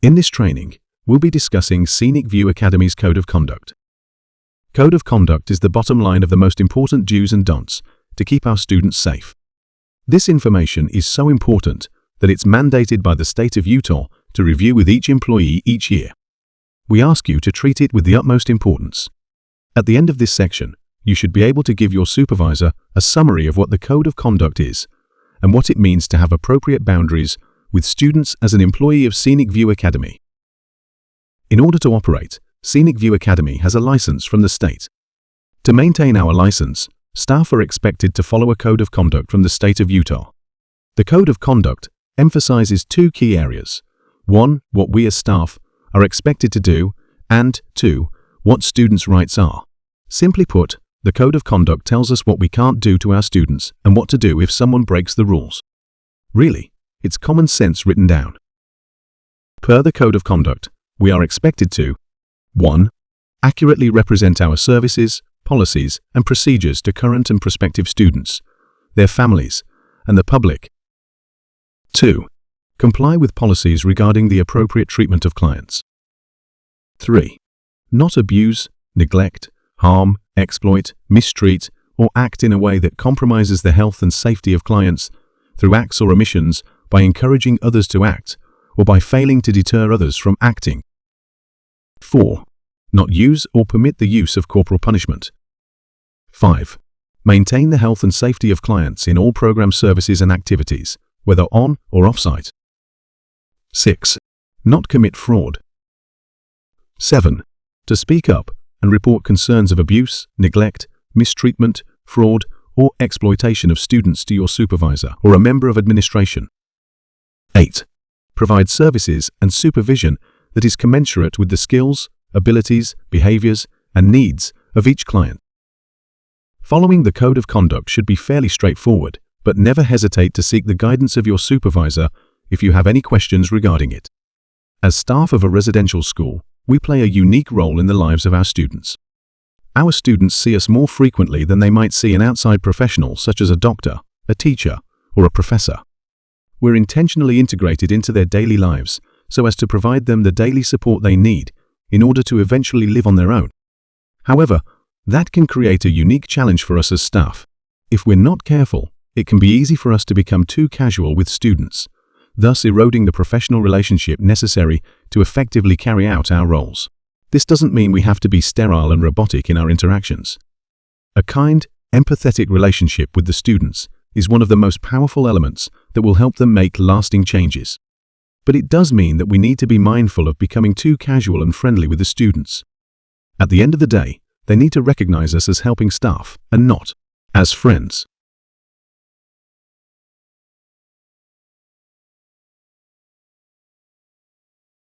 In this training, we'll be discussing Scenic View Academy's Code of Conduct. Code of Conduct is the bottom line of the most important do's and don'ts to keep our students safe. This information is so important that it's mandated by the state of Utah to review with each employee each year. We ask you to treat it with the utmost importance. At the end of this section, you should be able to give your supervisor a summary of what the Code of Conduct is and what it means to have appropriate boundaries with students as an employee of Scenic View Academy. In order to operate, Scenic View Academy has a license from the state. To maintain our license, staff are expected to follow a Code of Conduct from the state of Utah. The Code of Conduct emphasizes two key areas. 1. What we as staff are expected to do, and 2. What students' rights are. Simply put, the Code of Conduct tells us what we can't do to our students and what to do if someone breaks the rules. Really, it's common sense written down. Per the Code of Conduct, we are expected to 1. Accurately represent our services, policies, and procedures to current and prospective students, their families, and the public. 2. Comply with policies regarding the appropriate treatment of clients. 3. Not abuse, neglect, harm, exploit, mistreat, or act in a way that compromises the health and safety of clients through acts or omissions by encouraging others to act or by failing to deter others from acting. 4. Not use or permit the use of corporal punishment. 5. Maintain the health and safety of clients in all program services and activities, whether on or off-site. 6. Not commit fraud. 7. To speak up and report concerns of abuse, neglect, mistreatment, fraud, or exploitation of students to your supervisor or a member of administration. 8. Provide services and supervision that is commensurate with the skills, abilities, behaviors, and needs of each client. Following the Code of Conduct should be fairly straightforward, but never hesitate to seek the guidance of your supervisor if you have any questions regarding it. As staff of a residential school, we play a unique role in the lives of our students. Our students see us more frequently than they might see an outside professional such as a doctor, a teacher, or a professor. We're intentionally integrated into their daily lives so as to provide them the daily support they need in order to eventually live on their own. However, that can create a unique challenge for us as staff. If we're not careful, it can be easy for us to become too casual with students, thus eroding the professional relationship necessary to effectively carry out our roles. This doesn't mean we have to be sterile and robotic in our interactions. A kind, empathetic relationship with the students is one of the most powerful elements that will help them make lasting changes. But it does mean that we need to be mindful of becoming too casual and friendly with the students. At the end of the day, they need to recognize us as helping staff and not as friends.